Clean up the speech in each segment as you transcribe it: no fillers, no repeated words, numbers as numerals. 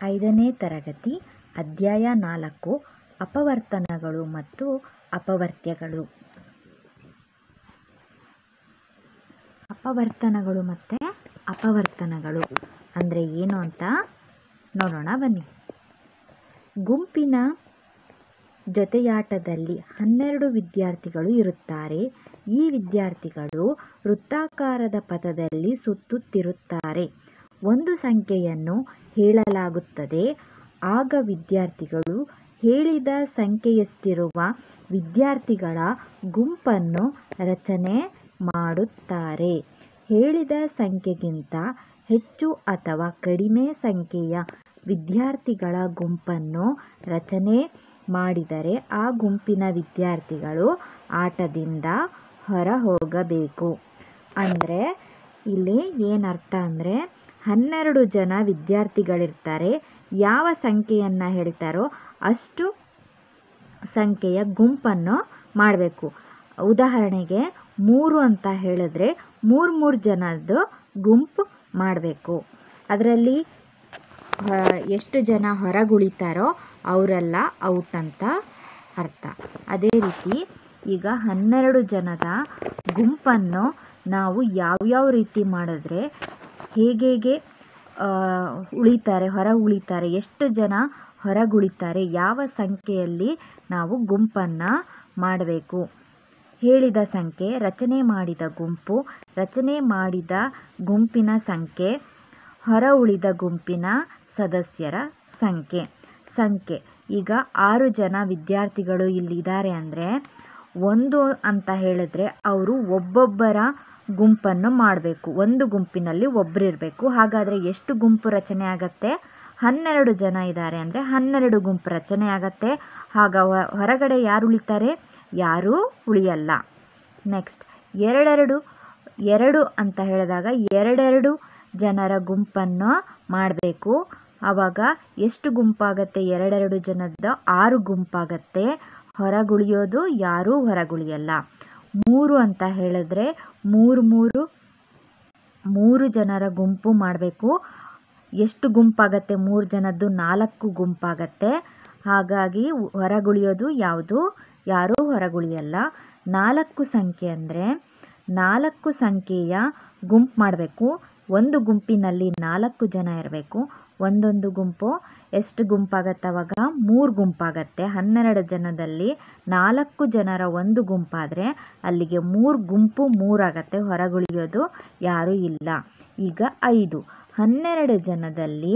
5ನೇ ತರಗತಿ ಅಧ್ಯಾಯ 4 ಅಪವರ್ತನಗಳು ಮತ್ತು ಅಪವರ್ತ್ಯಗಳು. ಅಪವರ್ತನಗಳು ಮತ್ತು ಅಪವರ್ತನಗಳು ಅಂದರೆ ಏನು ಅಂತ ನೋಡೋಣ ಬನ್ನಿ. ಗುಂಪಿನ ಜೊತೆಯಾಟದಲ್ಲಿ 12 ವಿದ್ಯಾರ್ಥಿಗಳು ಇರುತ್ತಾರೆ. ಈ ವಿದ್ಯಾರ್ಥಿಗಳು ವೃತ್ತಾಕಾರದ ಪಥದಲ್ಲಿ ಸುತ್ತುತ್ತಿರುತ್ತಾರೆ. ಒಂದು ಸಂಖ್ಯೆಯನ್ನು ಹೇಳಲಾಗುತ್ತದೆ. ಆಗ ವಿದ್ಯಾರ್ಥಿಗಳು ಹೇಳಿದ ಸಂಖ್ಯೆಯಷ್ಟಿರುವ ವಿದ್ಯಾರ್ಥಿಗಳ ಗುಂಪನ್ನು ರಚನೆ ಮಾಡುತ್ತಾರೆ. ಹೇಳಿದ ಸಂಖ್ಯೆಗಿಂತ ಹೆಚ್ಚು ಅಥವಾ ಕಡಿಮೆ ಸಂಖ್ಯೆಯ ವಿದ್ಯಾರ್ಥಿಗಳ ಗುಂಪನ್ನು ರಚನೆ ಮಾಡಿದರೆ ಆ ಗುಂಪಿನ ವಿದ್ಯಾರ್ಥಿಗಳು ಆಟದಿಂದ ಹೊರಹೋಗಬೇಕು. ಅಂದರೆ ಇಲ್ಲಿ ಏನರ್ಥ ಅಂದರೆ 12 ಜನ ವಿದ್ಯಾರ್ಥಿಗಳಿರ್ತಾರೆ. ಯಾವ ಸಂಖ್ಯೆಯನ್ನು ಹೇಳ್ತಾರೋ ಅಷ್ಟು ಸಂಖ್ಯೆಯ ಗುಂಪನ್ನು ಮಾಡಬೇಕು. ಉದಾಹರಣೆಗೆ 3 ಅಂತ ಹೇಳಿದ್ರೆ 3 ಜನದ್ದು ಗುಂಪು ಮಾಡಬೇಕು. ಅದರಲ್ಲಿ ಎಷ್ಟು ಜನ ಹೊರಗುಳಿತಾರೋ ಅವರೆಲ್ಲ ಔಟ್ ಅಂತ ಅರ್ಥ. ಅದೇ ರೀತಿ ಈಗ 12 ಜನದ ಗುಂಪನ್ನು ನಾವು ಯಾವ್ಯಾವ ರೀತಿ ಮಾಡಿದ್ರೆ ಹೇಗೆ ಹೊರ ಉಳಿತಾರೆ, ಎಷ್ಟು ಜನ ಹೊರಗುಳಿತಾರೆ, ಯಾವ ಸಂಖ್ಯೆಯಲ್ಲಿ ನಾವು ಗುಂಪನ್ನು ಮಾಡಬೇಕು. ಹೇಳಿದ ಸಂಖ್ಯೆ, ರಚನೆ ಮಾಡಿದ ಗುಂಪು, ರಚನೆ ಮಾಡಿದ ಗುಂಪಿನ ಸಂಖ್ಯೆ, ಹೊರ ಉಳಿದ ಗುಂಪಿನ ಸದಸ್ಯರ ಸಂಖ್ಯೆ. ಈಗ 6 ಜನ ವಿದ್ಯಾರ್ಥಿಗಳು ಇಲ್ಲಿದ್ದಾರೆ ಅಂದರೆ 1 ಅಂತ ಹೇಳಿದ್ರೆ ಅವರು ಒಬ್ಬೊಬ್ಬರ ಗುಂಪನ್ನು ಮಾಡಬೇಕು. ಒಂದು ಗುಂಪಿನಲ್ಲಿ ಒಬ್ಬರು ಇರಬೇಕು. ಹಾಗಾದರೆ ಎಷ್ಟು ಗುಂಪು ರಚನೆ ಆಗತ್ತೆ? 12 ಜನ ಇದ್ದಾರೆ ಅಂದರೆ 12 ಗುಂಪು ರಚನೆ ಆಗತ್ತೆ. ಆಗ ಹೊರಗಡೆ ಯಾರು ಉಳಿತಾರೆ? ಯಾರೂ ಉಳಿಯಲ್ಲ. ನೆಕ್ಸ್ಟ್ 2 ಅಂತ ಹೇಳಿದಾಗ 2 ಜನರ ಗುಂಪನ್ನು ಮಾಡಬೇಕು. ಆವಾಗ ಎಷ್ಟು ಗುಂಪಾಗತ್ತೆ? 2 ಜನದ 6 ಗುಂಪಾಗತ್ತೆ. ಹೊರಗುಳಿಯೋದು ಯಾರೂ ಹೊರಗುಳಿಯಲ್ಲ. 3 ಅಂತ ಹೇಳಿದ್ರೆ 3 ಜನರ ಗುಂಪು ಮಾಡಬೇಕು. ಎಷ್ಟು ಗುಂಪಾಗತ್ತೆ? 3 ಜನದ್ದು 4 ಗುಂಪಾಗತ್ತೆ. ಹಾಗಾಗಿ ಹೊರಗುಳಿಯೋದು ಯಾರೂ ಹೊರಗುಳಿಯಲ್ಲ. 4 ಸಂಖ್ಯೆ ಅಂದರೆ 4 ಸಂಖ್ಯೆಯ ಗುಂಪು ಮಾಡಬೇಕು. ಒಂದು ಗುಂಪಿನಲ್ಲಿ 4 ಜನ ಇರಬೇಕು. ಒಂದೊಂದು ಗುಂಪು ಎಷ್ಟು ಗುಂಪಾಗತ್ತೆ? ಅವಾಗ 3 ಗುಂಪಾಗತ್ತೆ. 12 ಜನದಲ್ಲಿ 4 ಜನರ ಒಂದು ಗುಂಪಾದರೆ ಅಲ್ಲಿಗೆ 3 ಗುಂಪು 3 ಆಗತ್ತೆ. ಹೊರಗುಳಿಯೋದು ಯಾರೂ ಇಲ್ಲ. ಈಗ 5, 12 ಜನದಲ್ಲಿ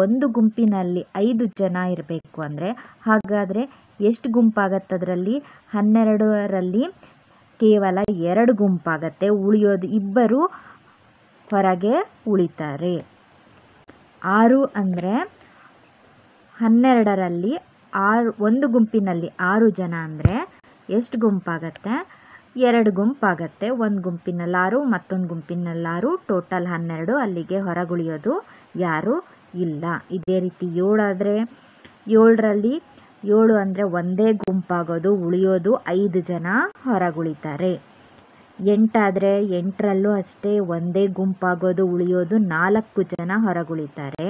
ಒಂದು ಗುಂಪಿನಲ್ಲಿ 5 ಜನ ಇರಬೇಕು ಅಂದರೆ ಹಾಗಾದರೆ ಎಷ್ಟು ಗುಂಪಾಗತ್ತೆ? ಅದರಲ್ಲಿ 12ರಲ್ಲಿ ಕೇವಲ 2 ಗುಂಪಾಗತ್ತೆ. ಉಳಿಯೋದು 2 ಹೊರಗೆ ಉಳಿತಾರೆ. 6 ಅಂದರೆ 12ರಲ್ಲಿ ಒಂದು ಗುಂಪಿನಲ್ಲಿ 6 ಜನ ಅಂದರೆ ಎಷ್ಟು ಗುಂಪಾಗತ್ತೆ? 2 ಗುಂಪಾಗತ್ತೆ. ಒಂದು ಗುಂಪಿನಲ್ಲಿ 6, ಮತ್ತೊಂದು ಗುಂಪಿನಲ್ಲಿ 6, ಟೋಟಲ್ 12. ಅಲ್ಲಿಗೆ ಹೊರಗುಳಿಯೋದು ಯಾರೂ ಇಲ್ಲ. ಇದೇ ರೀತಿ 7 ಆದರೆ 7ರಲ್ಲಿ 7 ಅಂದರೆ ಒಂದೇ ಗುಂಪಾಗೋದು, ಉಳಿಯೋದು 5 ಜನ ಹೊರಗುಳಿತಾರೆ. 8 ಆದರೆ 8ರಲ್ಲೂ ಅಷ್ಟೇ ಒಂದೇ ಗುಂಪಾಗೋದು, ಉಳಿಯೋದು 4 ಜನ ಹೊರಗುಳಿತಾರೆ.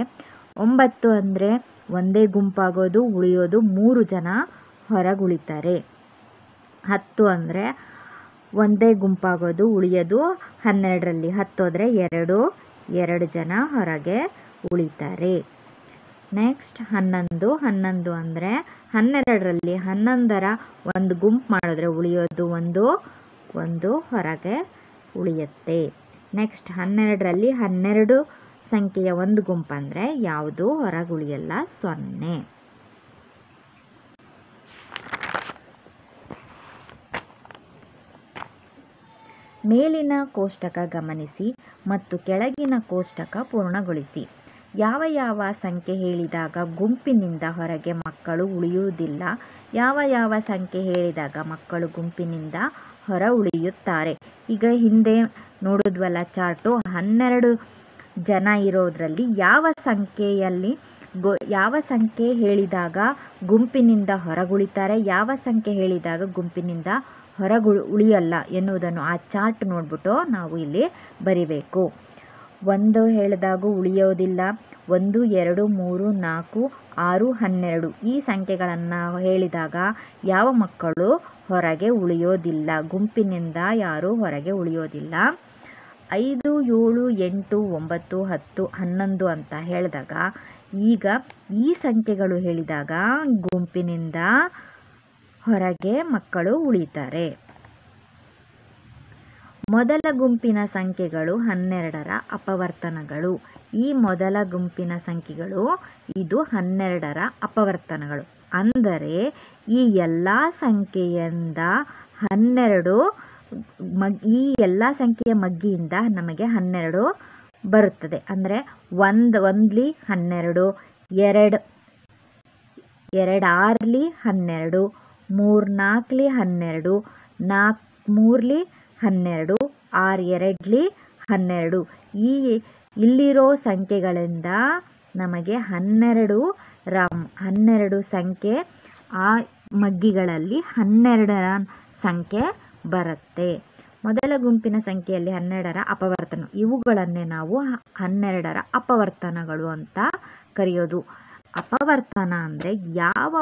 9 ಅಂದರೆ ಒಂದೇ ಗುಂಪಾಗೋದು, ಉಳಿಯೋದು 3 ಜನ ಹೊರಗುಳಿತಾರೆ. 10 ಅಂದರೆ ಒಂದೇ ಗುಂಪಾಗೋದು, ಉಳಿಯೋದು 12ರಲ್ಲಿ 10 ಹೋದರೆ 2 ಜನ ಹೊರಗೆ ಉಳಿತಾರೆ. ನೆಕ್ಸ್ಟ್ 11 ಅಂದರೆ 12ರಲ್ಲಿ 11ರ ಒಂದು ಗುಂಪು ಮಾಡಿದ್ರೆ ಉಳಿಯೋದು ಒಂದು ಹೊರಗೆ ಉಳಿಯುತ್ತೆ. ನೆಕ್ಸ್ಟ್ 12ರಲ್ಲಿ 12 ಸಂಖ್ಯೆಯ ಒಂದು ಗುಂಪು ಅಂದರೆ ಯಾವುದು ಹೊರಗುಳಿಯಲ್ಲ, 0. ಮೇಲಿನ ಕೋಷ್ಟಕ ಗಮನಿಸಿ ಮತ್ತು ಕೆಳಗಿನ ಕೋಷ್ಟಕ ಪೂರ್ಣಗೊಳಿಸಿ. ಯಾವ ಸಂಖ್ಯೆ ಹೇಳಿದಾಗ ಗುಂಪಿನಿಂದ ಹೊರಗೆ ಮಕ್ಕಳು ಉಳಿಯುವುದಿಲ್ಲ? ಯಾವ ಸಂಖ್ಯೆ ಹೇಳಿದಾಗ ಮಕ್ಕಳು ಗುಂಪಿನಿಂದ ಹೊರ ಉಳಿಯುತ್ತಾರೆ? ಈಗ ಹಿಂದೆ ನೋಡಿದ್ವಲ್ಲ ಚಾರ್ಟು, 12 ಜನ ಇರೋದ್ರಲ್ಲಿ ಯಾವ ಸಂಖ್ಯೆ ಹೇಳಿದಾಗ ಗುಂಪಿನಿಂದ ಹೊರಗುಳಿತಾರೆ, ಯಾವ ಸಂಖ್ಯೆ ಹೇಳಿದಾಗ ಗುಂಪಿನಿಂದ ಉಳಿಯಲ್ಲ ಎನ್ನುವುದನ್ನು ಆ ಚಾರ್ಟ್ ನೋಡ್ಬಿಟ್ಟು ನಾವು ಇಲ್ಲಿ ಬರಿಬೇಕು. ಒಂದು ಹೇಳಿದಾಗೂ ಉಳಿಯೋದಿಲ್ಲ. 1 2 3 4 6 12 ಈ ಸಂಖ್ಯೆಗಳನ್ನು ಹೇಳಿದಾಗ ಯಾವ ಮಕ್ಕಳು ಹೊರಗೆ ಉಳಿಯೋದಿಲ್ಲ, ಗುಂಪಿನಿಂದ ಯಾರೂ ಹೊರಗೆ ಉಳಿಯೋದಿಲ್ಲ. 5 7 8 9 10 11 ಅಂತ ಹೇಳಿದಾಗ ಈಗ ಈ ಸಂಖ್ಯೆಗಳು ಹೇಳಿದಾಗ ಗುಂಪಿನಿಂದ ಹೊರಗೆ ಮಕ್ಕಳು ಉಳಿತಾರೆ. ಮೊದಲ ಗುಂಪಿನ ಸಂಖ್ಯೆಗಳು 12ರ ಅಪವರ್ತನಗಳು. ಈ ಮೊದಲ ಗುಂಪಿನ ಸಂಖ್ಯೆಗಳು ಇದು 12ರ ಅಪವರ್ತನಗಳು. ಅಂದರೆ ಈ ಎಲ್ಲ ಸಂಖ್ಯೆಯಿಂದ 12 ಈ ಎಲ್ಲ ಸಂಖ್ಯೆಯ ಮಗ್ಗಿಯಿಂದ ನಮಗೆ 12 ಬರುತ್ತದೆ. ಅಂದರೆ ಒಂದ್ಲಿ 12, 2 6ಲಿ 12, 3 4ಲಿ 12, 4 3ಲಿ 12, 6 2ಲಿ 12. ಇಲ್ಲಿರೋ ಸಂಖ್ಯೆಗಳಿಂದ ನಮಗೆ 12 ಸಂಖ್ಯೆ, ಆ ಮಗ್ಗಿಗಳಲ್ಲಿ 12ರ ಸಂಖ್ಯೆ ಬರುತ್ತೆ. ಮೊದಲ ಗುಂಪಿನ ಸಂಖ್ಯೆಯಲ್ಲಿ 12ರ ಅಪವರ್ತನ, ಇವುಗಳನ್ನೇ ನಾವು 12ರ ಅಪವರ್ತನಗಳು ಅಂತ ಕರೆಯೋದು. ಅಪವರ್ತನ ಅಂದರೆ ಯಾವ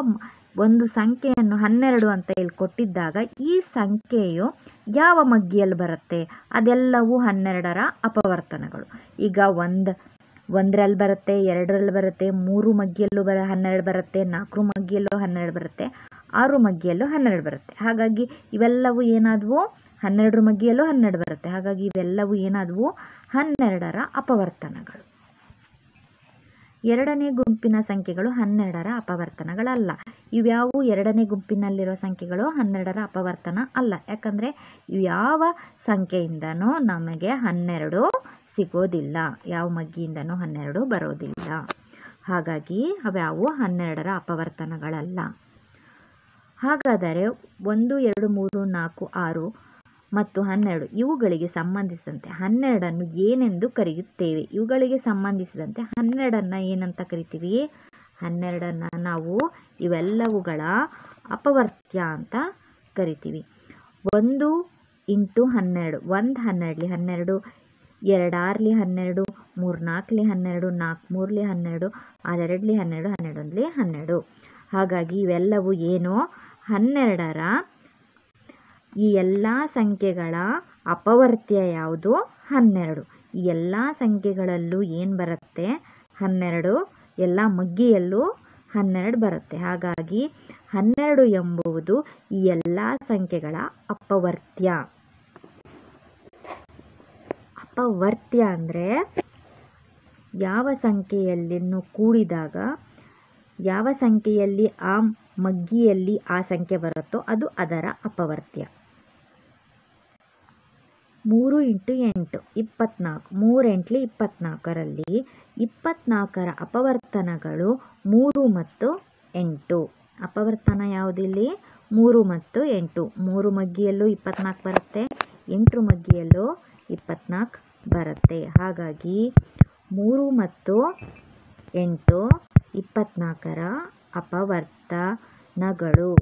ಒಂದು ಸಂಖ್ಯೆಯನ್ನು 12 ಅಂತ ಇಲ್ಲಿ ಕೊಟ್ಟಿದ್ದಾಗ ಈ ಸಂಖ್ಯೆಯು ಯಾವ ಮಗ್ಗಿಯಲ್ಲಿ ಬರುತ್ತೆ ಅದೆಲ್ಲವೂ 12ರ ಅಪವರ್ತನಗಳು. ಈಗ 1ರಲ್ಲಿ ಬರುತ್ತೆ, 2ರಲ್ಲಿ ಬರುತ್ತೆ, 3 ಮಗ್ಗಿಯಲ್ಲೂ 12 ಬರುತ್ತೆ, 4 ಮಗ್ಗಿಯಲ್ಲೂ 12 ಬರುತ್ತೆ, 6 ಮಗ್ಗಿಯಲ್ಲೂ 12 ಬರುತ್ತೆ. ಹಾಗಾಗಿ ಇವೆಲ್ಲವೂ ಏನಾದವು 12ರ ಮಗ್ಗಿಯಲ್ಲೂ 12 ಬರುತ್ತೆ. ಹಾಗಾಗಿ ಇವೆಲ್ಲವೂ ಏನಾದವು 12ರ ಅಪವರ್ತನಗಳು. ಎರಡನೇ ಗುಂಪಿನ ಸಂಖ್ಯೆಗಳು 12ರ ಅಪವರ್ತನಗಳಲ್ಲ. ಇವ್ಯಾವು ಎರಡನೇ ಗುಂಪಿನಲ್ಲಿರೋ ಸಂಖ್ಯೆಗಳು 12ರ ಅಪವರ್ತನ ಅಲ್ಲ. ಯಾಕಂದರೆ ಯಾವ ಸಂಖ್ಯೆಯಿಂದನೂ ನಮಗೆ 12 ಸಿಗೋದಿಲ್ಲ, ಯಾವ ಮಗ್ಗಿಯಿಂದನೂ 12 ಬರೋದಿಲ್ಲ. ಹಾಗಾಗಿ ಅವ್ಯಾವು 12ರ ಅಪವರ್ತನಗಳಲ್ಲ. ಹಾಗಾದರೆ 1 2 3 4 6 ಮತ್ತು 12 ಇವುಗಳಿಗೆ ಸಂಬಂಧಿಸಿದಂತೆ 12ಅನ್ನು ಏನೆಂದು ಕರೆಯುತ್ತೇವೆ? ಇವುಗಳಿಗೆ ಸಂಬಂಧಿಸಿದಂತೆ 12ಅನ್ನು ಏನಂತ ಕರಿತೀವಿ? 12ಅನ್ನು ನಾವು ಇವೆಲ್ಲವುಗಳ ಅಪವರ್ತ್ಯ ಅಂತ ಕರಿತೀವಿ. 1 × 12, 1 12ಲಿ 12, 2 6ಲಿ 12, 3 4ಲಿ 12, 4 3ಲಿ 12, 6 2ಲಿ 12, 11ಲಿ 12. ಹಾಗಾಗಿ ಇವೆಲ್ಲವೂ ಏನು 12ರ ಈ ಎಲ್ಲ ಸಂಖ್ಯೆಗಳ ಅಪವರ್ತ್ಯ ಯಾವುದು? 12. ಈ ಎಲ್ಲ ಸಂಖ್ಯೆಗಳಲ್ಲೂ ಏನು ಬರುತ್ತೆ? 12. ಎಲ್ಲ ಮಗ್ಗಿಯಲ್ಲೂ 12 ಬರುತ್ತೆ. ಹಾಗಾಗಿ 12 ಎಂಬುದು ಈ ಎಲ್ಲ ಸಂಖ್ಯೆಗಳ ಅಪವರ್ತ್ಯ. ಅಪವರ್ತ್ಯ ಅಂದರೆ ಯಾವ ಸಂಖ್ಯೆಯನ್ನು ಕೂಡಿದಾಗ ಯಾವ ಸಂಖ್ಯೆಯಲ್ಲಿ ಆ ಮಗ್ಗಿಯಲ್ಲಿ ಆ ಸಂಖ್ಯೆ ಬರುತ್ತೋ ಅದು ಅದರ ಅಪವರ್ತ್ಯ. 3 × 8 24, 3 8ಲಿ 24ರಲ್ಲಿ 24ರ ಅಪವರ್ತನಗಳು 3 ಮತ್ತು 8. ಅಪವರ್ತನ ಯಾವುದಿಲ್ಲಿ? 3 ಮತ್ತು 8. 3 ಮಗ್ಗಿಯಲ್ಲೂ 24 ಬರುತ್ತೆ, 8 ಮಗ್ಗಿಯಲ್ಲೂ 24 ಬರುತ್ತೆ. ಹಾಗಾಗಿ 3 ಮತ್ತು 8 24ರ ಅಪವರ್ತನಗಳು.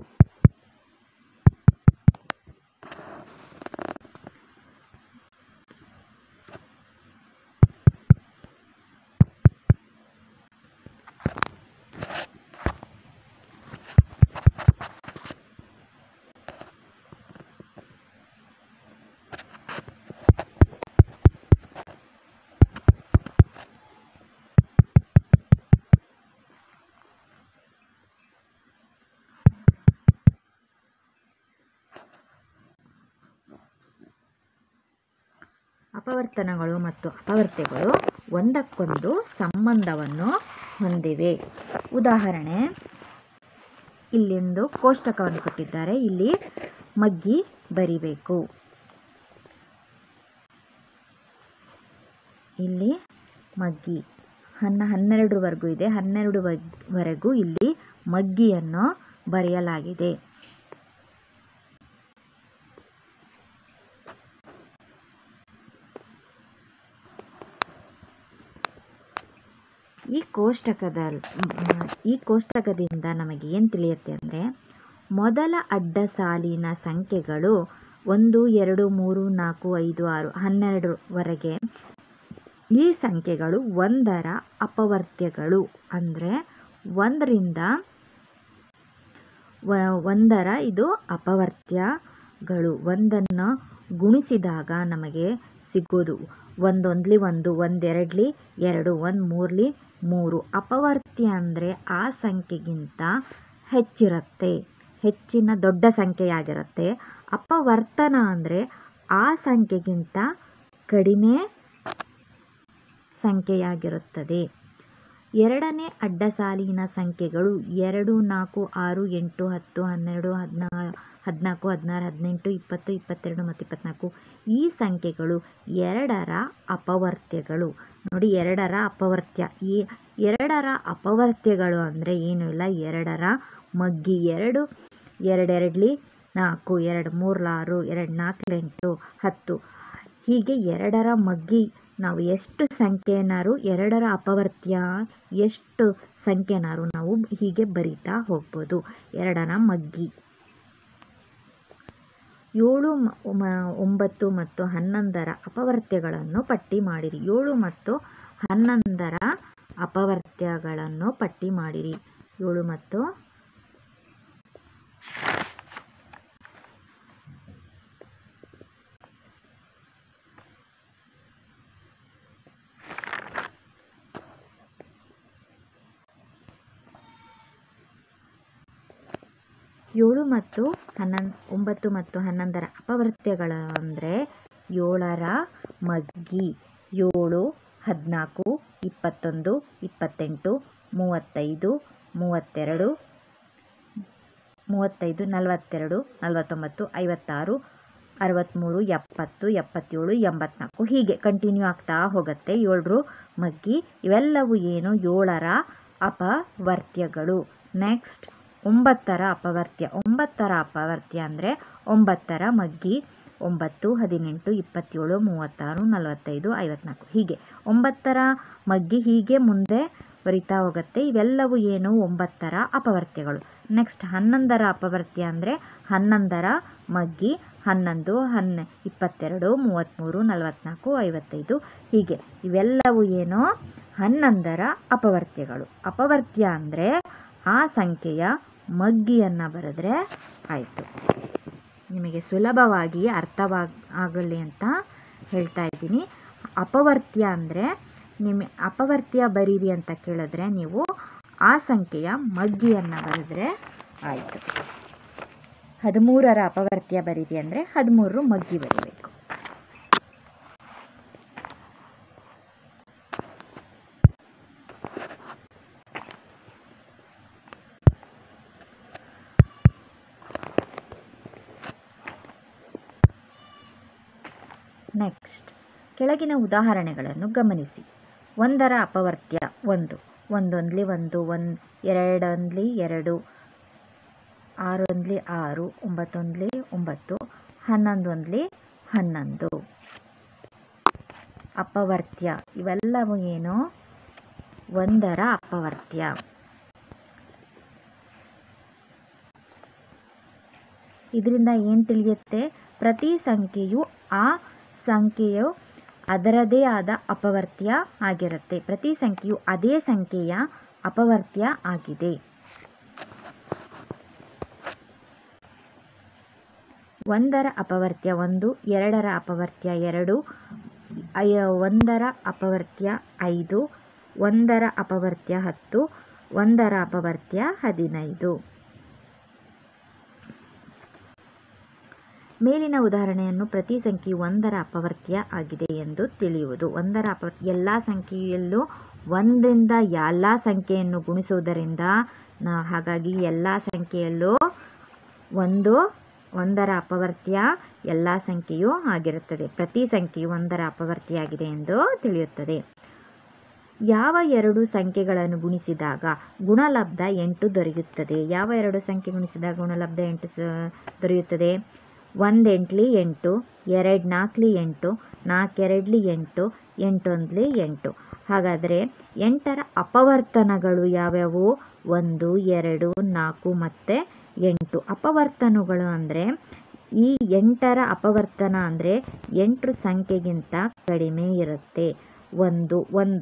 ಅಪವರ್ತನಗಳು ಮತ್ತು ಅಪವರ್ತ್ಯಗಳು ಒಂದಕ್ಕೊಂದು ಸಂಬಂಧವನ್ನು ಹೊಂದಿವೆ. ಉದಾಹರಣೆ, ಇಲ್ಲೊಂದು ಕೋಷ್ಟಕವನ್ನು ಕೊಟ್ಟಿದ್ದಾರೆ, ಇಲ್ಲಿ ಮಗ್ಗಿ ಬರಿಬೇಕು. ಇಲ್ಲಿ ಮಗ್ಗಿ 12ರವರೆಗೂ ಇದೆ, 12ವರೆಗೂ ಇಲ್ಲಿ ಮಗ್ಗಿಯನ್ನು ಬರೆಯಲಾಗಿದೆ. ಈ ಕೋಷ್ಟಕದಿಂದ ನಮಗೆ ಏನು ತಿಳಿಯುತ್ತೆ ಅಂದರೆ, ಮೊದಲ ಅಡ್ಡ ಸಾಲಿನ ಸಂಖ್ಯೆಗಳು 1 2 3 4 5 6 12ವರೆಗೆ ಈ ಸಂಖ್ಯೆಗಳು ಒಂದರ ಅಪವರ್ತ್ಯಗಳು. ಅಂದರೆ ಒಂದರ ಇದು ಅಪವರ್ತ್ಯಗಳು. ಒಂದನ್ನು ಗುಣಿಸಿದಾಗ ನಮಗೆ ಸಿಗೋದು ಒಂದೊಂದ್ಲಿ ಒಂದು, ಒಂದೆರಡ್ಲಿ ಎರಡು, ಒಂದು ಮೂರ್ಲಿ ಮೂರು. ಅಪವರ್ತ್ಯ ಅಂದರೆ ಆ ಸಂಖ್ಯೆಗಿಂತ ಹೆಚ್ಚಿರುತ್ತೆ, ಹೆಚ್ಚಿನ ದೊಡ್ಡ ಸಂಖ್ಯೆಯಾಗಿರುತ್ತೆ. ಅಪವರ್ತನ ಅಂದರೆ ಆ ಸಂಖ್ಯೆಗಿಂತ ಕಡಿಮೆ ಸಂಖ್ಯೆಯಾಗಿರುತ್ತದೆ. ಎರಡನೇ ಅಡ್ಡ ಸಾಲಿನ ಸಂಖ್ಯೆಗಳು 2, 4, 6, 8, 10, 12, 14, 16, 18, 20, 22 ಮತ್ತು 24. ಈ ಸಂಖ್ಯೆಗಳು ಎರಡರ ಅಪವರ್ತ್ಯಗಳು. ನೋಡಿ, ಎರಡರ ಅಪವರ್ತ್ಯ. ಈ ಎರಡರ ಅಪವರ್ತ್ಯಗಳು ಅಂದರೆ ಏನೂ ಇಲ್ಲ, ಎರಡರ ಮಗ್ಗಿ. ಎರಡೆರಡ್ಲಿ 4, 2 3 6, 2 4 8, 10. ಹೀಗೆ ಎರಡರ ಮಗ್ಗಿ ನಾವು ಎಷ್ಟು ಸಂಖ್ಯೆನಾರು, ಎರಡರ ಅಪವರ್ತ್ಯ ಎಷ್ಟು ಸಂಖ್ಯೆನಾರು ನಾವು ಹೀಗೆ ಬರಿತಾ ಹೋಗ್ಬೋದು. ಎರಡರ ಮಗ್ಗಿ. 7, 9 ಮತ್ತು 11ರ ಅಪವರ್ತ್ಯಗಳನ್ನು ಪಟ್ಟಿ ಮಾಡಿರಿ. 7 ಮತ್ತು 11ರ ಅಪವರ್ತ್ಯಗಳನ್ನು ಪಟ್ಟಿ ಮಾಡಿರಿ. 7 ಮತ್ತು 9 ಮತ್ತು 11ರ ಅಪವರ್ತ್ಯಗಳು ಅಂದರೆ 7ರ ಮಗ್ಗಿ 7, 14, 21, 28, 35, 32, 42, 49, 56, 63, 70, 77, 84 ಹೀಗೆ ಕಂಟಿನ್ಯೂ ಆಗ್ತಾ ಹೋಗುತ್ತೆ. 7ರ ಮಗ್ಗಿ ಇವೆಲ್ಲವೂ ಏನು, 7ರ ಅಪವರ್ತ್ಯಗಳು. ನೆಕ್ಸ್ಟ್ 9ರ ಅಪವರ್ತ್ಯ. 9ರ ಅಪವರ್ತ್ಯ ಅಂದರೆ 9ರ ಮಗ್ಗಿ 9, 18, 27, 36, 45, 54 ಹೀಗೆ 9ರ ಮಗ್ಗಿ ಹೀಗೆ ಮುಂದೆ ಬರಿತಾ ಹೋಗುತ್ತೆ. ಇವೆಲ್ಲವೂ ಏನು, 9ರ ಅಪವರ್ತ್ಯಗಳು. ನೆಕ್ಸ್ಟ್ 11ರ ಅಪವರ್ತ್ಯ ಅಂದರೆ 11ರ ಮಗ್ಗಿ 11, 22, 33, 44, 55 ಹೀಗೆ ಇವೆಲ್ಲವೂ ಏನು, 11ರ ಅಪವರ್ತ್ಯಗಳು. ಅಪವರ್ತ್ಯ ಅಂದರೆ ಆ ಸಂಖ್ಯೆಯ ಮಗ್ಗಿಯನ್ನು ಬರೆದ್ರೆ ಆಯಿತು. ನಿಮಗೆ ಸುಲಭವಾಗಿ ಆಗಲಿ ಅಂತ ಹೇಳ್ತಾ ಇದ್ದೀನಿ. ಅಪವರ್ತ್ಯ ಅಂದರೆ ಅಪವರ್ತ್ಯ ಬರೀರಿ ಅಂತ ಕೇಳಿದ್ರೆ ನೀವು ಆ ಸಂಖ್ಯೆಯ ಮಗ್ಗಿಯನ್ನು ಬರೆದ್ರೆ ಆಯಿತು. 13ರ ಅಪವರ್ತ್ಯ ಬರೀರಿ ಅಂದರೆ 13 ಮಗ್ಗಿ ಬರೀಬೇಕು. ನೆಕ್ಸ್ಟ್ ಕೆಳಗಿನ ಉದಾಹರಣೆಗಳನ್ನು ಗಮನಿಸಿ. 1ರ ಅಪವರ್ತ್ಯ 1, ಒಂದೊಂದ್ಲಿ 1, 2 2, 6 6, 9 9, 11 11. ಅಪವರ್ತ್ಯ ಇವೆಲ್ಲವೂ ಏನು, 1ರ ಅಪವರ್ತ್ಯ. ಇದರಿಂದ ಏನು ತಿಳಿಯುತ್ತೆ, ಪ್ರತಿ ಸಂಖ್ಯೆಯು ಆ ಸಂಖ್ಯೆಯು ಅದರದೇ ಆದ ಅಪವರ್ತ್ಯ ಆಗಿರುತ್ತೆ. ಪ್ರತಿ ಸಂಖ್ಯೆಯು ಅದೇ ಸಂಖ್ಯೆಯ ಅಪವರ್ತ್ಯ ಆಗಿದೆ. 1ರ ಅಪವರ್ತ್ಯ 1, 2ರ ಅಪವರ್ತ್ಯ 2, 1ರ ಅಪವರ್ತ್ಯ 5, 1ರ ಅಪವರ್ತ್ಯ 10, 1ರ ಅಪವರ್ತ್ಯ 15. ಮೇಲಿನ ಉದಾಹರಣೆಯನ್ನು ಪ್ರತಿ ಸಂಖ್ಯೆಯು 1ರ ಅಪವರ್ತ್ಯ ಆಗಿದೆ ಎಂದು ತಿಳಿಯುವುದು. 1ರ ಎಲ್ಲ ಸಂಖ್ಯೆಯಲ್ಲೂ 1ರಿಂದ ಎಲ್ಲ ಸಂಖ್ಯೆಯನ್ನು ಗುಣಿಸುವುದರಿಂದ ಹಾಗಾಗಿ ಎಲ್ಲ ಸಂಖ್ಯೆಯಲ್ಲೂ 1ರ ಅಪವರ್ತ್ಯ ಎಲ್ಲ ಸಂಖ್ಯೆಯೂ ಆಗಿರುತ್ತದೆ. ಪ್ರತಿ ಸಂಖ್ಯೆಯು 1ರ ಅಪವರ್ತ್ಯ ಆಗಿದೆ ಎಂದು ತಿಳಿಯುತ್ತದೆ. ಯಾವ 2 ಸಂಖ್ಯೆಗಳನ್ನು ಗುಣಿಸಿದಾಗ ಗುಣಲಬ್ಧ 8 ದೊರೆಯುತ್ತದೆ? ಯಾವ 2 ಸಂಖ್ಯೆ ಗುಣಿಸಿದಾಗ ಗುಣಲಬ್ಧ 8 ದೊರೆಯುತ್ತದೆ? 1 8ಲಿ 8, 2 4ಲಿ 8, 4 2ಲಿ 8, 8 1ಲಿ 8. ಹಾಗಾದರೆ 8ರ ಅಪವರ್ತನಗಳು ಯಾವ್ಯಾವು? 1 2 4 ಮತ್ತು 8. ಅಪವರ್ತನಗಳು ಅಂದರೆ ಈ 8ರ ಅಪವರ್ತನ ಅಂದರೆ 8 ಸಂಖ್ಯೆಗಿಂತ ಕಡಿಮೆ ಇರುತ್ತೆ.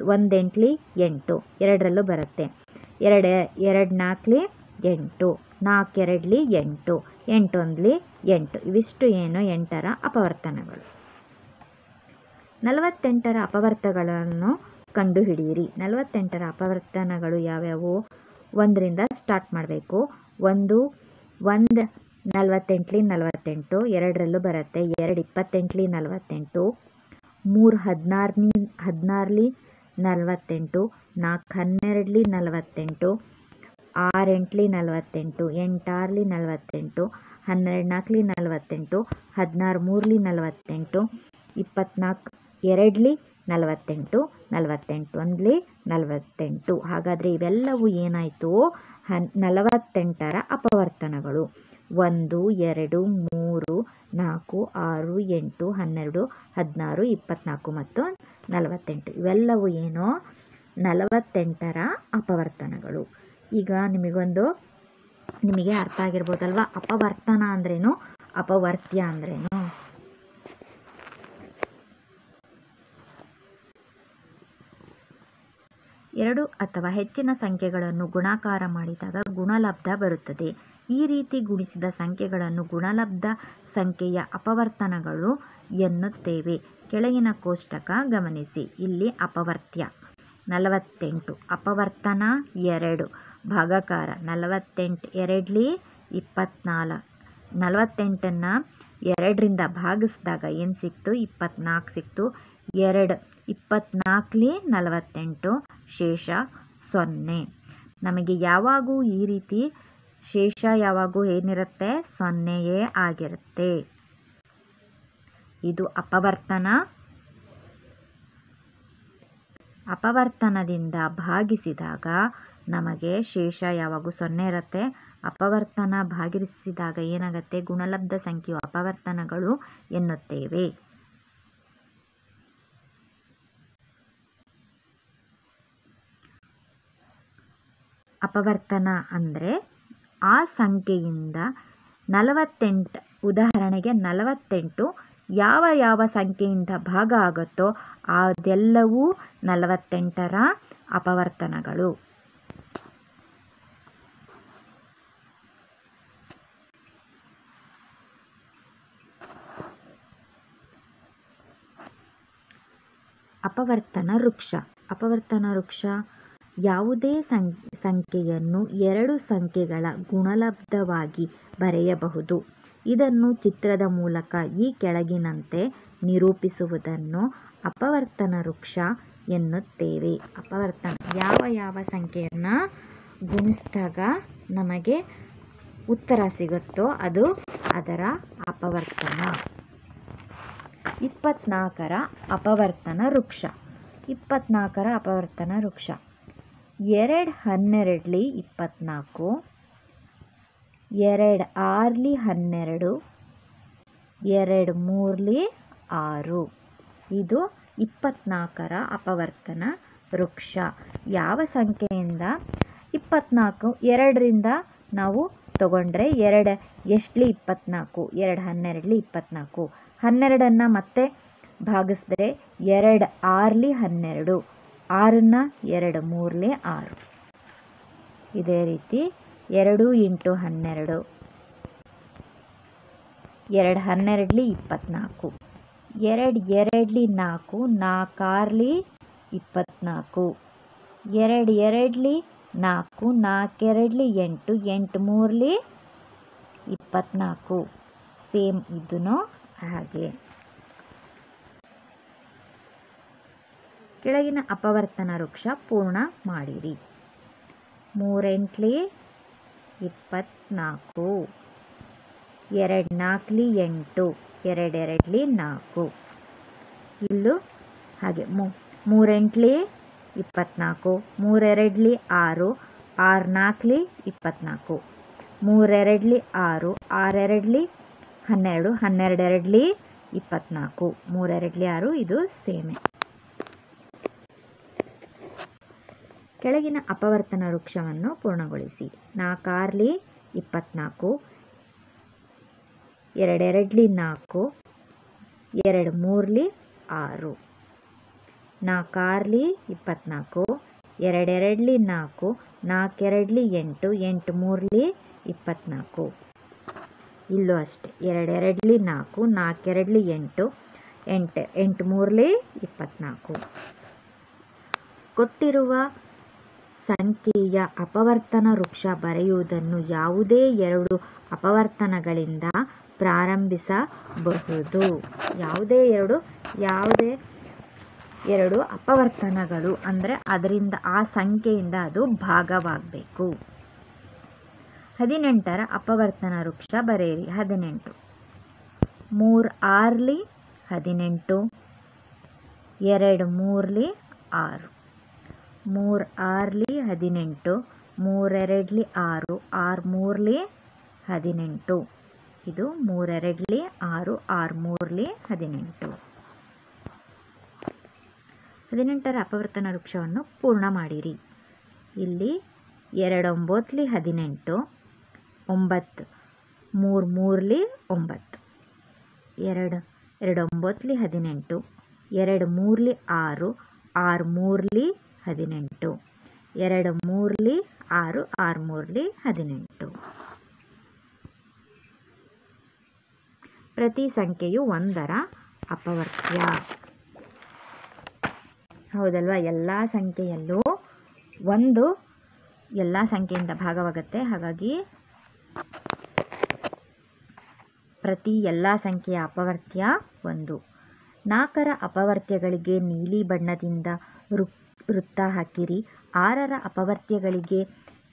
ಒಂದೆಂಟ್ಲಿ 8, ಎರಡರಲ್ಲೂ ಬರುತ್ತೆ. ಎರಡು ನಾಲ್ಕಲಿ 8, 4 ಎರಡ್ಲಿ 8, 8 ಒಂದ್ಲಿ 8. ಇವಿಷ್ಟು ಏನು 8ರ ಅಪವರ್ತನಗಳು. 48ರ ಅಪವರ್ತನಗಳನ್ನು ಕಂಡುಹಿಡಿಯಿರಿ. 48ರ ಅಪವರ್ತನಗಳು ಯಾವ್ಯಾವು? 1ರಿಂದ ಸ್ಟಾರ್ಟ್ ಮಾಡಬೇಕು. 1 48ಲಿ 48, ಎರಡರಲ್ಲೂ ಬರುತ್ತೆ. 2 28ಲಿ 48, 3 16ಲಿ 48, 4 12ಲಿ 48, 6 8ಲಿ 48, 8 6ಲಿ 48, 12 4ಲಿ 48, 16 3ಲಿ 48, 24 2ಲಿ 48, 48 1ಲಿ 48. ಹಾಗಾದರೆ ಇವೆಲ್ಲವೂ ಏನಾಯಿತು? 48ರ ಅಪವರ್ತನಗಳು. 1 2 3 4 6 8 12 16 24 ಮತ್ತು 48. ಇವೆಲ್ಲವೂ ಏನು? 48ರ ಅಪವರ್ತನಗಳು. ಈಗ ನಿಮಗೆ ಅರ್ಥ ಆಗಿರ್ಬೋದಲ್ವಾ ಅಪವರ್ತನ ಅಂದ್ರೇನು, ಅಪವರ್ತ್ಯ ಅಂದ್ರೇನು? ಎರಡು ಅಥವಾ ಹೆಚ್ಚಿನ ಸಂಖ್ಯೆಗಳನ್ನು ಗುಣಾಕಾರ ಮಾಡಿದಾಗ ಗುಣಲಬ್ಧ ಬರುತ್ತದೆ. ಈ ರೀತಿ ಗುಣಿಸಿದ ಸಂಖ್ಯೆಗಳನ್ನು ಗುಣಲಬ್ಧ ಸಂಖ್ಯೆಯ ಅಪವರ್ತನಗಳು ಎನ್ನುತ್ತೇವೆ. ಕೆಳಗಿನ ಕೋಷ್ಟಕ ಗಮನಿಸಿ. ಇಲ್ಲಿ ಅಪವರ್ತ್ಯ 48, ಅಪವರ್ತನ 2, ಭಾಗಾಕಾರ 48 ಎರಡ್ಲಿ 24. 48ನ್ನು 2ರಿಂದ ಭಾಗಿಸಿದಾಗ ಏನು ಸಿಕ್ತು? 24 ಸಿಕ್ತು. 2 24ಲಿ 48, ಶೇಷ 0. ನಮಗೆ ಯಾವಾಗೂ ಈ ರೀತಿ ಶೇಷ ಯಾವಾಗೂ ಏನಿರುತ್ತೆ? 0ಯೇ ಆಗಿರುತ್ತೆ. ಇದು ಅಪವರ್ತನ. ಅಪವರ್ತನದಿಂದ ಭಾಗಿಸಿದಾಗ ನಮಗೆ ಶೇಷ ಯಾವಾಗೂ 0 ಇರುತ್ತೆ. ಅಪವರ್ತನ ಭಾಗಿಸಿದಾಗ ಏನಾಗುತ್ತೆ? ಗುಣಲಬ್ಧ ಸಂಖ್ಯೆಯು ಅಪವರ್ತನಗಳು ಎನ್ನುತ್ತೇವೆ. ಅಪವರ್ತನ ಅಂದರೆ ಆ ಸಂಖ್ಯೆಯಿಂದ 48, ಉದಾಹರಣೆಗೆ 48 ಯಾವ ಸಂಖ್ಯೆಯಿಂದ ಭಾಗ ಆಗುತ್ತೋ ಅದೆಲ್ಲವೂ 48ರ ಅಪವರ್ತನಗಳು. ಅಪವರ್ತನ ವೃಕ್ಷ. ಅಪವರ್ತನ ವೃಕ್ಷ ಯಾವುದೇ ಸಂಖ್ಯೆಯನ್ನು 2 ಸಂಖ್ಯೆಗಳ ಗುಣಲಬ್ಧವಾಗಿ ಬರೆಯಬಹುದು. ಇದನ್ನು ಚಿತ್ರದ ಮೂಲಕ ಈ ಕೆಳಗಿನಂತೆ ನಿರೂಪಿಸುವುದನ್ನು ಅಪವರ್ತನ ವೃಕ್ಷ ಎನ್ನುತ್ತೇವೆ. ಅಪವರ್ತನ ಯಾವ ಸಂಖ್ಯೆಯನ್ನು ಗುಣಿಸಿದಾಗ ನಮಗೆ ಉತ್ತರ ಸಿಗುತ್ತೋ ಅದು ಅದರ ಅಪವರ್ತನ. 24ರ ಅಪವರ್ತನ ವೃಕ್ಷ. 24ರ ಅಪವರ್ತನ ವೃಕ್ಷ 2 12ಲಿ 24, 2 6ಲಿ 12, 2 3ಲಿ 6. ಇದು 24ರ ಅಪವರ್ತನ ವೃಕ್ಷ. ಯಾವ ಸಂಖ್ಯೆಯಿಂದ 24 2ರಿಂದ ನಾವು ತಗೊಂಡ್ರೆ 2 ಎಷ್ಟಲಿ 24, 2 12ಲಿ 24. 12ನ್ನು ಮತ್ತೆ ಭಾಗಿಸಿದ್ರೆ 2 6ಲಿ 12, 6ನ್ನು 2 3ಲಿ 6. ಇದೇ ರೀತಿ 2 × 12, 2 12ಲಿ 24, 2 2ಲಿ 4, 4 6ಲಿ 24, 2 2ಲಿ 4, 4 2ಲಿ 8, 8 3ಲಿ 24. ಸೇಮ್ ಇದನ್ನು ಹಾಗೆ. ಕೆಳಗಿನ ಅಪವರ್ತನ ವೃಕ್ಷ ಪೂರ್ಣ ಮಾಡಿರಿ. 3 8ಲಿ 24, 2 4ಲಿ 8, 2 2ಲಿ 4. ಇಲ್ಲೂ ಹಾಗೆ 3 8ಲಿ 24, 3 2ಲಿ 6, 6 4ಲಿ 24, 3 2ಲಿ 6, 6 2ಲಿ 12, 12 2ಲಿ 24, 3 2ಲಿ 6. ಇದು ಸೇಮೆ. ಕೆಳಗಿನ ಅಪವರ್ತನ ವೃಕ್ಷವನ್ನು ಪೂರ್ಣಗೊಳಿಸಿ. 4 6ಲಿ 24, 2 2ಲಿ 4, 2 3ಲಿ 6. 4 24, 2 4, 4 8, 8 3 24. ಇಲ್ಲೂ ಅಷ್ಟೆ 2 4, 4 8, 8 8 3 24. ಕೊಟ್ಟಿರುವ ಸಂಖ್ಯೆಯ ಅಪವರ್ತನ ವೃಕ್ಷ ಬರೆಯುವುದನ್ನು ಯಾವುದೇ 2 ಅಪವರ್ತನಗಳಿಂದ ಪ್ರಾರಂಭಿಸಬಹುದು. ಯಾವುದೇ ಎರಡು ಅಪವರ್ತನಗಳು ಅಂದರೆ ಅದರಿಂದ ಆ ಸಂಖ್ಯೆಯಿಂದ ಅದು ಭಾಗವಾಗಬೇಕು. 18ರ ಅಪವರ್ತನ ವೃಕ್ಷ ಬರೆಯಿರಿ. 18 3 6 18, 2 3 6, 3 6 18, 3 2 6, 6 3 18. ಇದು 3 2 6, 6 3 18. 18ರ ಅಪವರ್ತನ ವೃಕ್ಷವನ್ನು ಪೂರ್ಣ ಮಾಡಿರಿ. ಇಲ್ಲಿ 2 9 18, 9 3 3 9, 2 9 18, 2 3 6, 6 3 18, 2 3 6, 6 3 18. ಪ್ರತಿ ಸಂಖ್ಯೆಯು 1ರ ಅಪವರ್ತ್ಯ. ಹೌದಲ್ವಾ? ಎಲ್ಲ ಸಂಖ್ಯೆಯಲ್ಲೂ 1 ಎಲ್ಲ ಸಂಖ್ಯೆಯಿಂದ ಭಾಗವಾಗುತ್ತೆ. ಹಾಗಾಗಿ ಪ್ರತಿ ಎಲ್ಲ ಸಂಖ್ಯೆಯ ಅಪವರ್ತ್ಯ 1. 4ರ ಅಪವರ್ತ್ಯಗಳಿಗೆ ನೀಲಿ ಬಣ್ಣದಿಂದ ವೃತ್ತ ಹಾಕಿರಿ. 6ರ ಅಪವರ್ತ್ಯಗಳಿಗೆ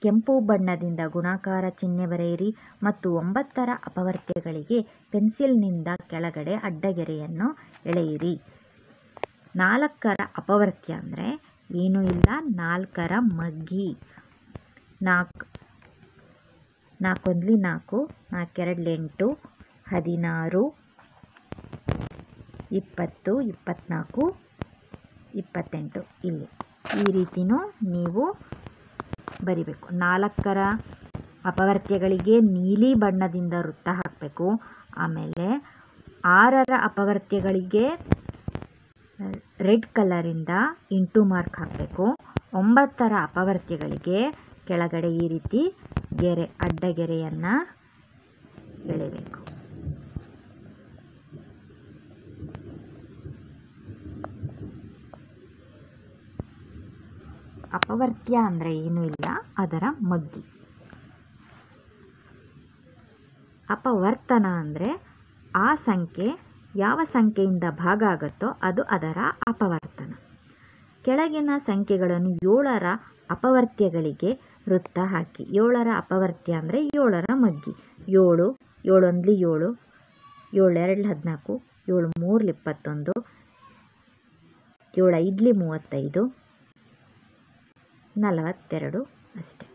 ಕೆಂಪು ಬಣ್ಣದಿಂದ ಗುಣಾಕಾರ ಚಿಹ್ನೆ ಬರೆಯಿರಿ ಮತ್ತು 9ರ ಅಪವರ್ತ್ಯಗಳಿಗೆ ಪೆನ್ಸಿಲ್ನಿಂದ ಕೆಳಗಡೆ ಅಡ್ಡಗೆರೆಯನ್ನು ಎಳೆಯಿರಿ. 4ರ ಅಪವರ್ತ್ಯ ಅಂದರೆ ಏನೂ ಇಲ್ಲ, 4ರ ಮಗ್ಗಿ. 4 4 1 4, 4 2 8, 16, 20, 24, 28. ಇಲ್ಲಿ ಈ ರೀತಿನೂ ನೀವು ಬರಿಬೇಕು. 4ರ ಅಪವರ್ತ್ಯಗಳಿಗೆ ನೀಲಿ ಬಣ್ಣದಿಂದ ವೃತ್ತ ಹಾಕಬೇಕು. ಆಮೇಲೆ 6ರ ಅಪವರ್ತ್ಯಗಳಿಗೆ ರೆಡ್ ಕಲರಿಂದ ಇಂಟು ಮಾರ್ಕ್ ಹಾಕಬೇಕು. 9ರ ಅಪವರ್ತ್ಯಗಳಿಗೆ ಕೆಳಗಡೆ ಈ ರೀತಿ ಅಡ್ಡಗೆರೆಯನ್ನು ಎಳೆಯಬೇಕು. ಅಪವರ್ತ್ಯ ಅಂದರೆ ಏನೂ ಇಲ್ಲ, ಅದರ ಮಗ್ಗಿ. ಅಪವರ್ತನ ಅಂದರೆ ಆ ಸಂಖ್ಯೆ ಯಾವ ಸಂಖ್ಯೆಯಿಂದ ಭಾಗ ಆಗುತ್ತೋ ಅದು ಅದರ ಅಪವರ್ತನ. ಕೆಳಗಿನ ಸಂಖ್ಯೆಗಳನ್ನು 7ರ ಅಪವರ್ತ್ಯಗಳಿಗೆ ವೃತ್ತ ಹಾಕಿ. 7ರ ಅಪವರ್ತ್ಯ ಅಂದರೆ 7ರ ಮಗ್ಗಿ. 7 7 1 7, 7 2 14, 7 3 21, 7 5 35, 42 ಅಷ್ಟೆ.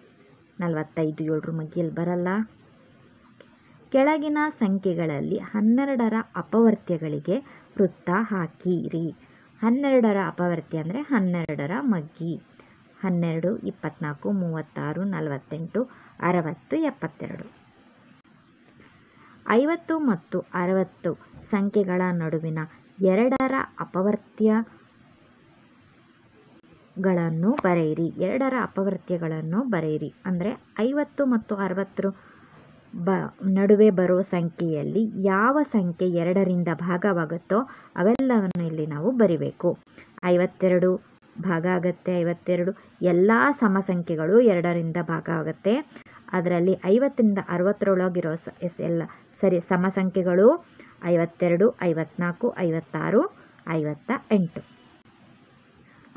45 7ರ ಮಗ್ಗಿಯಲ್ಲಿ ಬರಲ್ಲ. ಕೆಳಗಿನ ಸಂಖ್ಯೆಗಳಲ್ಲಿ 12ರ ಅಪವರ್ತ್ಯಗಳಿಗೆ ವೃತ್ತ ಹಾಕಿರಿ. 12ರ ಅಪವರ್ತ್ಯ ಅಂದರೆ 12ರ ಮಗ್ಗಿ. 12 24, 36, 48, 60, 72. 50 ಮತ್ತು 60 ಸಂಖ್ಯೆಗಳ ನಡುವಿನ 2ರ ಅಪವರ್ತ್ಯಗಳನ್ನು ಬರೆಯಿರಿ. 2ರ ಅಪವರ್ತ್ಯಗಳನ್ನು ಬರೆಯಿರಿ ಅಂದರೆ 50 ಮತ್ತು 60 ನಡುವೆ ಬರೋ ಸಂಖ್ಯೆಯಲ್ಲಿ ಯಾವ ಸಂಖ್ಯೆ 2ರಿಂದ ಭಾಗವಾಗುತ್ತೋ ಅವೆಲ್ಲವನ್ನು ಇಲ್ಲಿ ನಾವು ಬರಿಬೇಕು. 52 ಭಾಗ ಆಗುತ್ತೆ. 52 ಎಲ್ಲ ಸಮ ಸಂಖ್ಯೆಗಳು 2ರಿಂದ ಭಾಗ ಆಗುತ್ತೆ. ಅದರಲ್ಲಿ 50ರಿಂದ 60ರೊಳಗಿರೋ ಎಲ್ಲ ಸಮ ಸಂಖ್ಯೆಗಳು 52, 54, 56, 58.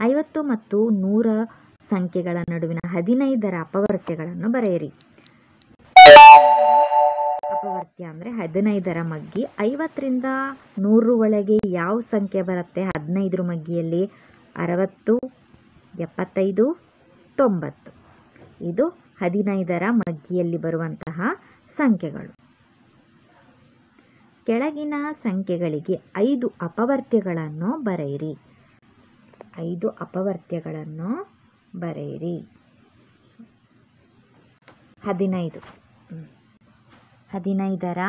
50 ಮತ್ತು 100 ಸಂಖ್ಯೆಗಳ ನಡುವಿನ 15ರ ಅಪವರ್ತ್ಯಗಳನ್ನು ಬರೆಯಿರಿ. ಅಪವರ್ತ್ಯ ಅಂದರೆ 15ರ ಮಗ್ಗಿ. 50ರಿಂದ 100 ಒಳಗೆ ಯಾವ ಸಂಖ್ಯೆ ಬರುತ್ತೆ 15ರ ಮಗ್ಗಿಯಲ್ಲಿ? 60, 75, 90. ಇದು 15ರ ಮಗ್ಗಿಯಲ್ಲಿ ಬರುವಂತಹ ಸಂಖ್ಯೆಗಳು. ಕೆಳಗಿನ ಸಂಖ್ಯೆಗಳಿಗೆ 5 ಅಪವರ್ತ್ಯಗಳನ್ನು ಬರೆಯಿರಿ. 5 ಅಪವರ್ತ್ಯಗಳನ್ನು ಬರೆಯಿರಿ. 15 15ರ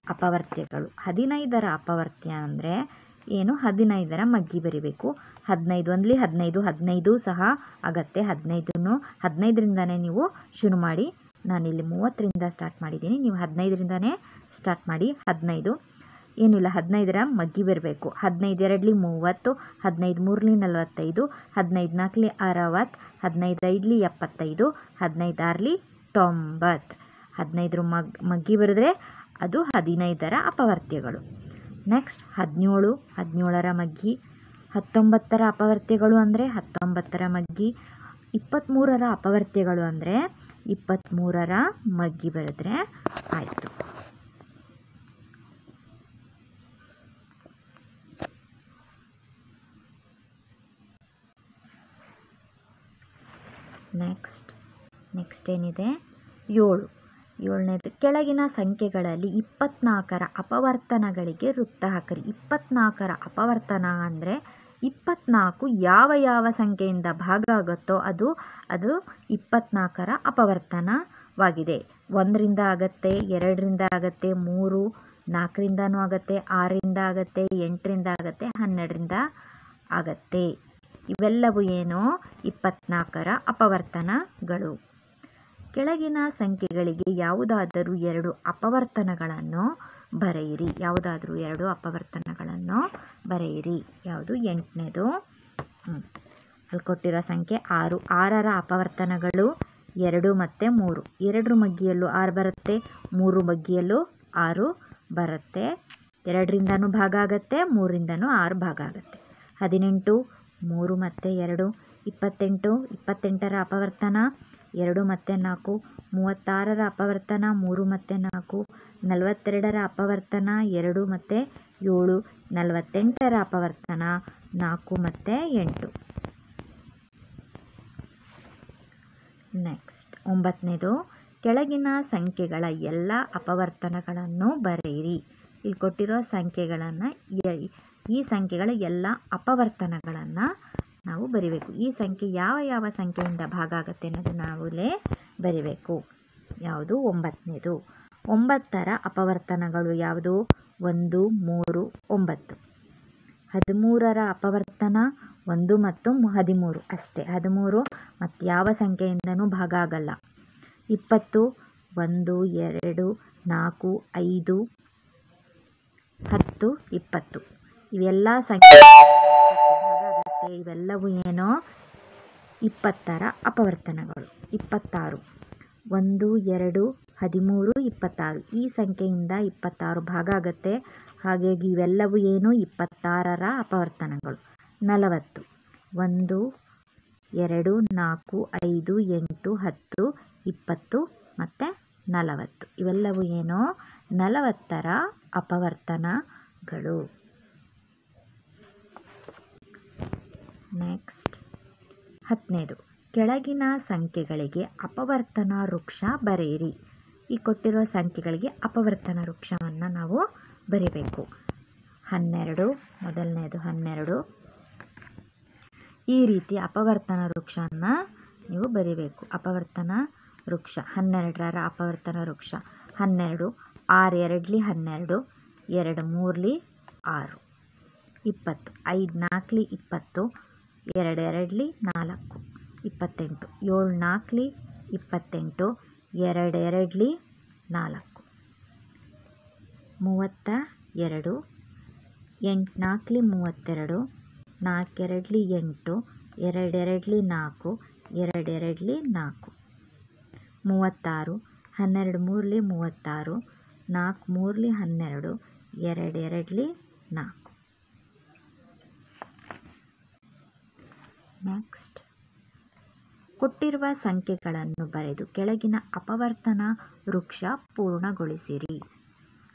ಅಪವರ್ತ್ಯಗಳು. 15ರ ಅಪವರ್ತ್ಯ ಅಂದರೆ ಏನು 15ರ ಮಗ್ಗಿ ಬರಿಬೇಕು. 15 ಒಂದ್ಲಿ 15, 15 ಸಹ ಆಗತ್ತೆ. 15ರಿಂದನೇ ನೀವು ಶುರು ಮಾಡಿ. ನಾನಿಲ್ಲಿ 30ರಿಂದ ಸ್ಟಾರ್ಟ್ ಮಾಡಿದ್ದೀನಿ, ನೀವು 15ರಿಂದನೇ ಸ್ಟಾರ್ಟ್ ಮಾಡಿ. 15 ಏನಿಲ್ಲ, 15ರ ಮಗ್ಗಿ ಬರಬೇಕು. 15 2ಲಿ 30, 15 3ಲಿ 45, 15 4ಲಿ 60, 15 5ಲಿ 75, 15 6ಲಿ 90. 15ರ ಮಗ್ಗಿ ಬರೆದ್ರೆ ಅದು 15ರ ಅಪವರ್ತ್ಯಗಳು. ನೆಕ್ಸ್ಟ್ 17, 17ರ ಮಗ್ಗಿ. 19ರ ಅಪವರ್ತ್ಯಗಳು ಅಂದರೆ 19ರ ಮಗ್ಗಿ. 23ರ ಅಪವರ್ತ್ಯಗಳು ಅಂದರೆ 23ರ ಮಗ್ಗಿ ಬರೆದ್ರೆ ಆಯಿತು. ನೆಕ್ಸ್ಟ್ ಏನಿದೆ 7. 7ನೇದು, ಕೆಳಗಿನ ಸಂಖ್ಯೆಗಳಲ್ಲಿ 24ರ ಅಪವರ್ತನಗಳಿಗೆ ವೃತ್ತ ಹಾಕಿರಿ. 24ರ ಅಪವರ್ತನ ಅಂದರೆ 24 ಯಾವ ಸಂಖ್ಯೆಯಿಂದ ಭಾಗ ಆಗುತ್ತೋ ಅದು 24ರ ಅಪವರ್ತನವಾಗಿದೆ. 1ರಿಂದ ಆಗತ್ತೆ, 2ರಿಂದ ಆಗತ್ತೆ, 3, 4ರಿಂದನೂ ಆಗತ್ತೆ, 6ರಿಂದ ಆಗತ್ತೆ, 8ರಿಂದ ಆಗತ್ತೆ, 12ರಿಂದ ಆಗತ್ತೆ. ಇವೆಲ್ಲವೂ ಏನು 24ರ ಅಪವರ್ತನಗಳು. ಕೆಳಗಿನ ಸಂಖ್ಯೆಗಳಿಗೆ ಯಾವುದಾದರೂ 2 ಅಪವರ್ತನಗಳನ್ನು ಬರೆಯಿರಿ. ಯಾವುದಾದ್ರೂ 2 ಅಪವರ್ತನಗಳನ್ನು ಬರೆಯಿರಿ. ಯಾವುದು 8ನೇದು, ಅಲ್ಲಿ ಕೊಟ್ಟಿರೋ ಸಂಖ್ಯೆ 6. 6ರ ಅಪವರ್ತನಗಳು 2 ಮತ್ತು 3. 2 ಮಗ್ಗಿಯಲ್ಲೂ 6 ಬರುತ್ತೆ, 3 ಮಗ್ಗಿಯಲ್ಲೂ 6 ಬರುತ್ತೆ. 2ರಿಂದನೂ ಭಾಗ ಆಗುತ್ತೆ, 3ರಿಂದನೂ 6 ಭಾಗ ಆಗುತ್ತೆ. 18, 3 ಮತ್ತು 2. 28, 28ರ ಅಪವರ್ತನ 2 ಮತ್ತು 4. 36ರ ಅಪವರ್ತನ 3 ಮತ್ತು 4. 42ರ ಅಪವರ್ತನ 2 ಮತ್ತು 7. 48ರ ಅಪವರ್ತನ 4 ಮತ್ತು 8. ನೆಕ್ಸ್ಟ್ 9ನೇದು, ಕೆಳಗಿನ ಸಂಖ್ಯೆಗಳ ಎಲ್ಲ ಅಪವರ್ತನಗಳನ್ನು ಬರೆಯಿರಿ. ಇಲ್ಲಿ ಕೊಟ್ಟಿರೋ ಸಂಖ್ಯೆಗಳನ್ನು, ಈ ಸಂಖ್ಯೆಗಳ ಎಲ್ಲ ಅಪವರ್ತನಗಳನ್ನು ನಾವು ಬರಿಬೇಕು. ಈ ಸಂಖ್ಯೆ ಯಾವ ಸಂಖ್ಯೆಯಿಂದ ಭಾಗ ಆಗುತ್ತೆ ಅನ್ನೋದು ನಾವು ಇಲ್ಲೇ ಬರಿಬೇಕು. ಯಾವುದು 9ನೇದು. 9ರ ಅಪವರ್ತನಗಳು ಯಾವುದು? 1, 3, 9. 13ರ ಅಪವರ್ತನ 1 ಮತ್ತು 13 ಅಷ್ಟೇ. 13 ಮತ್ತು ಯಾವ ಸಂಖ್ಯೆಯಿಂದನೂ ಭಾಗ ಆಗಲ್ಲ. 20, 1, 2, 4, 5, 10, 20 ಇವೆಲ್ಲ ಸಂಖ್ಯೆ ಭಾಗ ಆಗುತ್ತೆ. ಇವೆಲ್ಲವೂ ಏನು 20ರ ಅಪವರ್ತನಗಳು. 26, 1, 2, 13, 26 ಈ ಸಂಖ್ಯೆಯಿಂದ 26 ಭಾಗ ಆಗುತ್ತೆ. ಹಾಗಾಗಿ ಇವೆಲ್ಲವೂ ಏನು 26ರ ಅಪವರ್ತನಗಳು. 40, 1, 2, 4, 5, 8, 10, 20 ಮತ್ತು 40 ಇವೆಲ್ಲವೂ ಏನು 40ರ ಅಪವರ್ತನಗಳು. ನೆಕ್ಸ್ಟ್ 10ನೇದು, ಕೆಳಗಿನ ಸಂಖ್ಯೆಗಳಿಗೆ ಅಪವರ್ತನ ವೃಕ್ಷ ಬರೆಯಿರಿ. ಈ ಕೊಟ್ಟಿರೋ ಸಂಖ್ಯೆಗಳಿಗೆ ಅಪವರ್ತನ ವೃಕ್ಷವನ್ನು ನಾವು ಬರಿಬೇಕು. 12, ಮೊದಲನೇದು 12. ಈ ರೀತಿ ಅಪವರ್ತನ ವೃಕ್ಷನ ನೀವು ಬರಿಬೇಕು. ಅಪವರ್ತನ ವೃಕ್ಷ 12ರ ಅಪವರ್ತನ ವೃಕ್ಷ 12, 6 2ಲಿ 12, 2 3ಲಿ 6, 20, 5 4ಲಿ 20, 2 2ಲಿ 4, 28, 7 4ಲಿ 28, 2 2ಲಿ 4, 32, 8 4ಲಿ 32, 4 2ಲಿ 8, 2 2ಲಿ 4, 2 2ಲಿ 4, 36, 12 3ಲಿ 36, 4 3ಲಿ 12, 2 2ಲಿ 4. ನೆಕ್ಸ್ಟ್ ಕೊಟ್ಟಿರುವ ಸಂಖ್ಯೆಗಳನ್ನು ಬರೆದು ಕೆಳಗಿನ ಅಪವರ್ತನ ವೃಕ್ಷ ಪೂರ್ಣಗೊಳಿಸಿರಿ.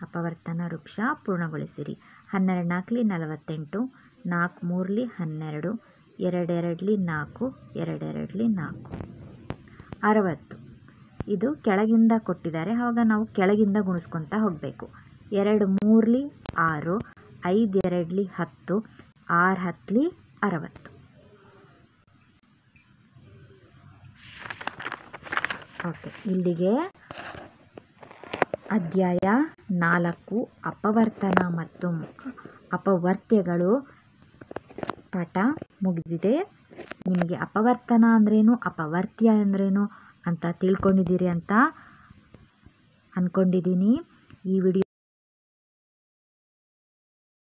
ಅಪವರ್ತನ ವೃಕ್ಷ ಪೂರ್ಣಗೊಳಿಸಿರಿ. 12 4ಲಿ 48, 4 3ಲಿ 12, 2 2ಲಿ 4, 2 2ಲಿ 4, 60. ಇದು ಕೆಳಗಿಂದ ಕೊಟ್ಟಿದ್ದಾರೆ, ಆವಾಗ ನಾವು ಕೆಳಗಿಂದ ಗುಣಿಸ್ಕೊತಾ ಹೋಗಬೇಕು. 2 3ಲಿ 6, 5 2ಲಿ 10, 6 10ಲಿ 60. ಓಕೆ, ಇಲ್ಲಿಗೆ ಅಧ್ಯಾಯ 4 ಅಪವರ್ತನ ಮತ್ತು ಅಪವರ್ತ್ಯಗಳು ಪಾಠ ಮುಗಿದಿದೆ. ನಿಮಗೆ ಅಪವರ್ತನ ಅಂದ್ರೇನು, ಅಪವರ್ತ್ಯ ಅಂದ್ರೇನು ಅಂತ ತಿಳ್ಕೊಂಡಿದ್ದೀರಿ ಅಂತ ಅಂದ್ಕೊಂಡಿದ್ದೀನಿ. ಈ ವಿಡಿಯೋ